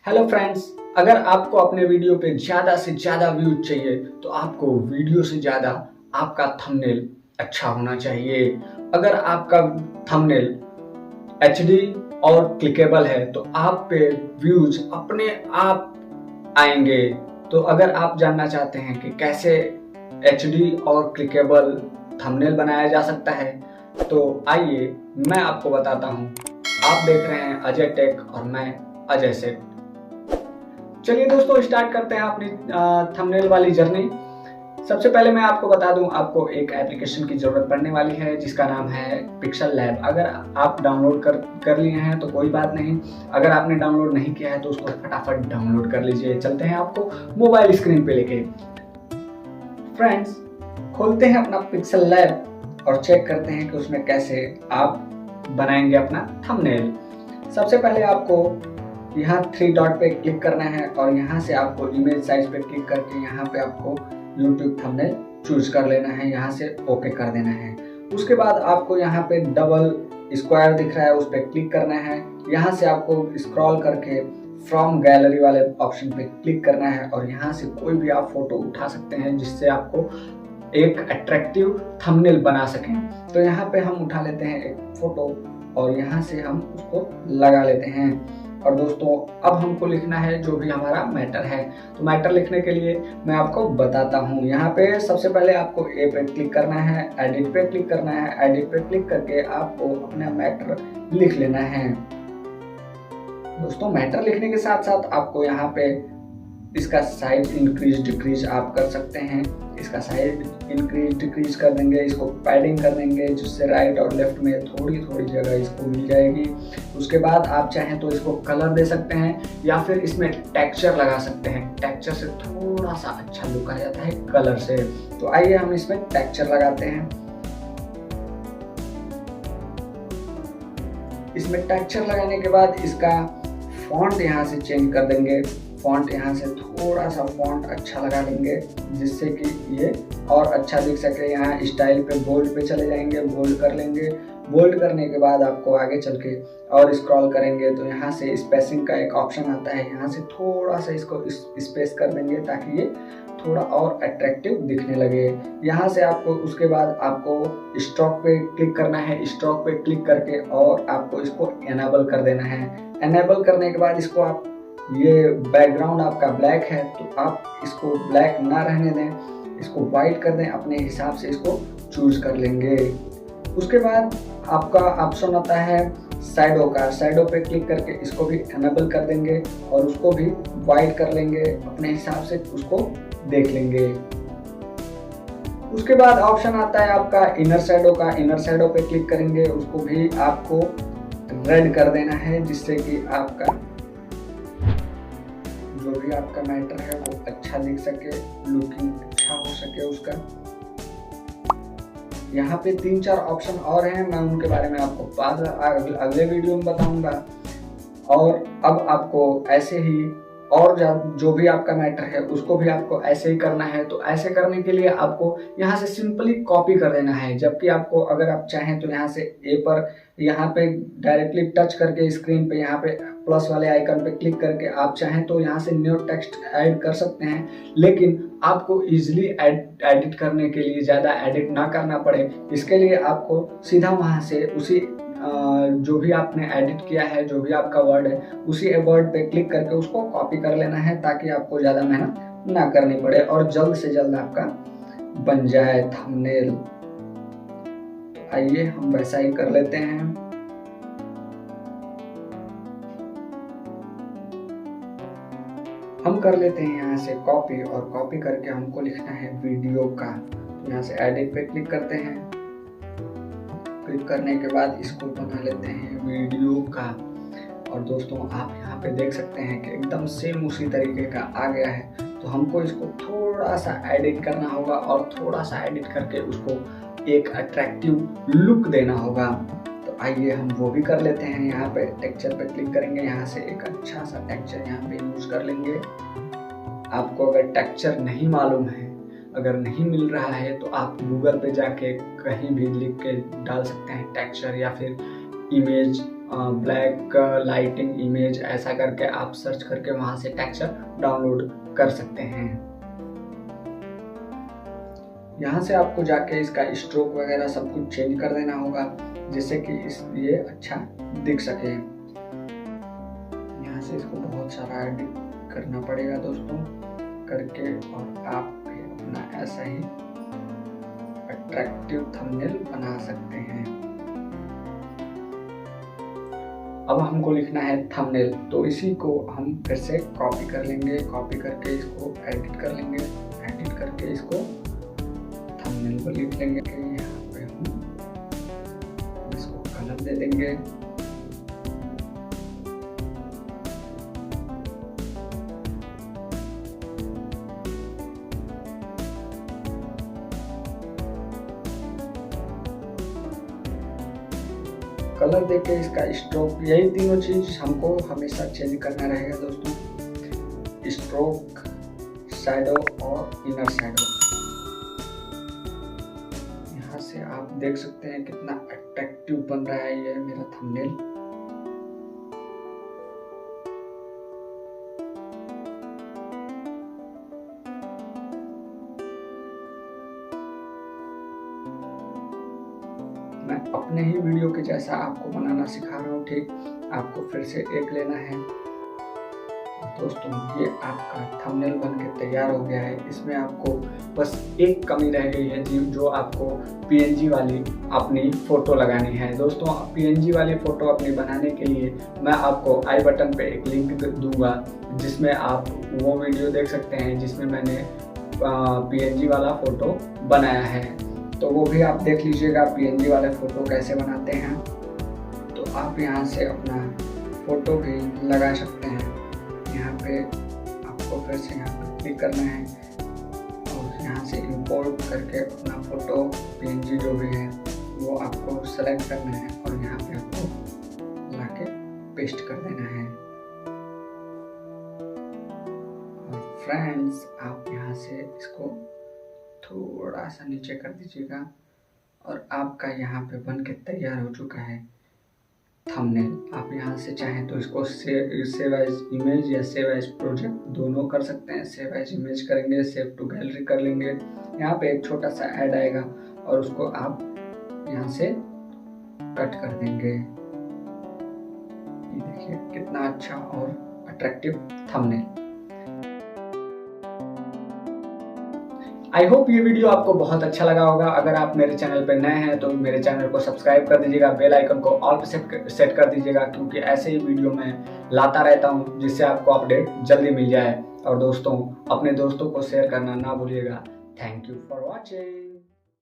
Hello friends, अगर आपको अपने वीडियो पे ज़्यादा से ज़्यादा व्यूज चाहिए तो आपको वीडियो से ज़्यादा आपका थंबनेल अच्छा होना चाहिए। अगर आपका थंबनेल एचडी और क्लिकेबल है तो आप पे व्यूज अपने आप आएंगे। तो अगर आप जानना चाहते हैं कि कैसे एचडी और क्लिकेबल थंबनेल बनाया जा सकता है तो आइए मैं आपको बताता हूँ। आप देख रहे हैं अजय टेक और मैं अजय सेठ। चलिए दोस्तों, स्टार्ट करते हैं अपनी थंबनेल वाली जर्नी। सबसे पहले मैं आपको बता दूं, आपको एक एप्लीकेशन की जरूरत पड़ने वाली है जिसका नाम है पिक्सल लैब। अगर आप डाउनलोड कर लिए हैं तो कोई बात नहीं, अगर आपने डाउनलोड नहीं किया है तो उसको फटाफट डाउनलोड कर लीजिए। चलते हैं आपको मोबाइल स्क्रीन पे लेके। फ्रेंड्स, खोलते हैं अपना पिक्सल लैब और चेक करते हैं कि उसमें कैसे आप बनाएंगे अपना थंबनेल। सबसे पहले आपको यहाँ 3 डॉट पे क्लिक करना है और यहाँ से आपको इमेज साइज पे क्लिक करके यहाँ पे आपको YouTube थंबनेल चूज कर लेना है। यहाँ से ओके कर देना है। उसके बाद आपको यहाँ पे डबल स्क्वायर दिख रहा है, उस पर क्लिक करना है। यहाँ से आपको स्क्रॉल करके फ्रॉम गैलरी वाले ऑप्शन पे क्लिक करना है और यहाँ से कोई भी आप फोटो उठा सकते हैं जिससे आपको एक अट्रैक्टिव थंबनेल बना सकें। तो यहाँ पे हम उठा लेते हैं एक फोटो और यहाँ से हम उसको लगा लेते हैं। और दोस्तों, अब हमको लिखना है जो भी हमारा मैटर है। तो मैटर लिखने के लिए मैं आपको बताता हूँ। यहाँ पे सबसे पहले आपको ए पे क्लिक करना है, एडिट पे क्लिक करना है। एडिट पे क्लिक करके आपको अपना मैटर लिख लेना है। दोस्तों, मैटर लिखने के साथ साथ आपको यहाँ पे इसका साइज इंक्रीज डिक्रीज आप कर सकते हैं। इसका साइज इंक्रीज डिक्रीज कर देंगे, इसको पैडिंग कर देंगे जिससे राइट और लेफ्ट में थोड़ी थोड़ी जगह इसको मिल जाएगी। उसके बाद आप चाहें तो इसको कलर दे सकते हैं या फिर इसमें टेक्सचर लगा सकते हैं। टेक्सचर से थोड़ा सा अच्छा लुक आ जाता है कलर से। तो आइए हम इसमें टेक्सचर लगाते हैं। इसमें टेक्सचर लगाने के बाद इसका फॉन्ट यहाँ से चेंज कर देंगे। फॉन्ट यहाँ से थोड़ा सा फॉन्ट अच्छा लगा लेंगे जिससे कि ये और अच्छा दिख सके। यहाँ स्टाइल पे बोल्ड पे चले जाएंगे, बोल्ड कर लेंगे। बोल्ड करने के बाद आपको आगे चल के और स्क्रॉल करेंगे तो यहाँ से स्पेसिंग का एक ऑप्शन आता है। यहाँ से थोड़ा सा इसको स्पेस कर देंगे ताकि ये थोड़ा और अट्रैक्टिव दिखने लगे। यहाँ से आपको उसके बाद आपको स्ट्रोक पे क्लिक करना है। स्ट्रोक पे क्लिक करके और आपको इसको एनेबल कर देना है। एनेबल करने के बाद इसको आप, ये बैकग्राउंड आपका ब्लैक है तो आप इसको ब्लैक ना रहने दें, इसको वाइट कर दें। अपने हिसाब से इसको चूज कर लेंगे। उसके बाद आपका ऑप्शन आता है शैडो का। शैडो पे क्लिक करके इसको भी एनेबल कर देंगे और उसको भी वाइट कर लेंगे। अपने हिसाब से उसको देख लेंगे। उसके बाद ऑप्शन आता है आपका इनर शैडो का। इनर शैडो पे क्लिक करेंगे, उसको भी आपको रेड कर देना है जिससे कि आपका जो भी आपका मैटर है वो अच्छा दिख सके, लुकिंग अच्छा हो सके उसका। यहाँ पे 3-4 ऑप्शन और हैं, मैं उनके बारे में आपको बाद अगले वीडियो में बताऊंगा। और अब आपको ऐसे ही और जो भी आपका मैटर है उसको भी आपको ऐसे ही करना है। तो ऐसे करने के लिए आपको यहाँ से सिंपली कॉपी कर देना है। जबकि आपको अगर आप चाहें तो यहाँ से ए पर यहाँ पे डायरेक्टली टच करके स्क्रीन पे यहाँ पे प्लस वाले आइकन पे क्लिक करके आप चाहें तो यहाँ से न्यू टेक्स्ट ऐड कर सकते हैं। लेकिन आपको इजीली एडिट करने के लिए, ज़्यादा एडिट ना करना पड़े, इसके लिए आपको सीधा वहाँ से उसी जो भी आपने एडिट किया है, जो भी आपका वर्ड है, उसी वर्ड पे क्लिक करके उसको कॉपी कर लेना है ताकि आपको ज़्यादा मेहनत ना करनी पड़े और जल्द से जल्द आपका बन जाए थंबनेल। तो आइए हम वैसा ही कर लेते हैं। हम कर लेते हैं यहाँ से कॉपी और कॉपी करके हमको लिखना है वीडियो का। तो यहाँ से एडिट पे क्लिक करते हैं। क्लिक करने के बाद इसको बना लेते हैं वीडियो का। और दोस्तों, आप यहाँ पे देख सकते हैं कि एकदम सेम उसी तरीके का आ गया है। तो हमको इसको थोड़ा सा एडिट करना होगा और थोड़ा सा एडिट करके उसको एक अट्रैक्टिव लुक देना होगा। तो आइए हम वो भी कर लेते हैं। यहाँ पे टेक्सचर पे क्लिक करेंगे, यहाँ से एक अच्छा सा टेक्सचर यहाँ पे यूज कर लेंगे। आपको अगर टेक्सचर नहीं मालूम है, अगर नहीं मिल रहा है तो आप गूगल पे जाके कहीं भी लिख के डाल सकते हैं टेक्सचर या फिर इमेज ब्लैक लाइटिंग इमेज, ऐसा करके आप सर्च करके वहां से टेक्सचर डाउनलोड कर सकते हैं। यहाँ से आपको जाके इसका स्ट्रोक वगैरह सब कुछ चेंज कर देना होगा जिससे कि ये अच्छा दिख सके। यहाँ से इसको बहुत सारा एडिट करना पड़ेगा दोस्तों करके, और आप भी अपना ऐसा ही अट्रैक्टिव थंबनेल बना सकते हैं। अब हमको लिखना है थंबनेल, तो इसी को हम फिर से कॉपी कर लेंगे, कॉपी करके इसको एडिट कर लेंगे, एडिट करके इसको थंबनेल को लिख लेंगे। यहाँ पे हम इसको कलर दे देंगे। कलर देके इसका स्ट्रोक, यही तीनों चीज हमको हमेशा चेंज करना रहेगा दोस्तों, स्ट्रोक, शैडो और इनर शैडो। यहाँ से आप देख सकते हैं कितना अट्रैक्टिव बन रहा है ये मेरा थंबनेल। मैं अपने ही वीडियो के जैसा आपको बनाना सिखा रहा हूँ, ठीक। आपको फिर से एक लेना है। दोस्तों ये आपका थंबनेल बनके तैयार हो गया है। इसमें आपको बस एक कमी रह गई है जी, जो आपको पीएनजी वाली अपनी फ़ोटो लगानी है। दोस्तों पीएनजी वाली फ़ोटो अपनी बनाने के लिए मैं आपको आई बटन पे एक लिंक दूंगा जिसमें आप वो वीडियो देख सकते हैं जिसमें मैंने पीएनजी वाला फ़ोटो बनाया है, तो वो भी आप देख लीजिएगा पीएनजी वाले फ़ोटो कैसे बनाते हैं। तो आप यहाँ से अपना फ़ोटो भी लगा सकते हैं। यहाँ पे आपको फिर से यहाँ पर क्लिक करना है और यहाँ से इंपोर्ट करके अपना फ़ोटो पीएनजी जो भी है वो आपको सेलेक्ट करना है और यहाँ पे आपको लाके पेस्ट कर देना है। और फ्रेंड्स आप यहाँ से इसको थोड़ा सा नीचे कर दीजिएगा और आपका यहाँ पे बन के तैयार हो चुका है थंबनेल। आप यहाँ से चाहें तो इसको सेव एज इमेज या सेव एज प्रोजेक्ट दोनों कर सकते हैं। सेव एज इमेज करेंगे, सेव टू गैलरी कर लेंगे। यहाँ पे एक छोटा सा ऐड आएगा और उसको आप यहाँ से कट कर देंगे। ये देखिए कितना अच्छा और अट्रैक्टिव थंबनेल। आई होप ये वीडियो आपको बहुत अच्छा लगा होगा। अगर आप मेरे चैनल पर नए हैं तो मेरे चैनल को सब्सक्राइब कर दीजिएगा, बेल आइकन को ऑल पे सेट कर दीजिएगा, क्योंकि ऐसे ही वीडियो मैं लाता रहता हूं जिससे आपको अपडेट जल्दी मिल जाए। और दोस्तों अपने दोस्तों को शेयर करना ना भूलिएगा। Thank you for watching.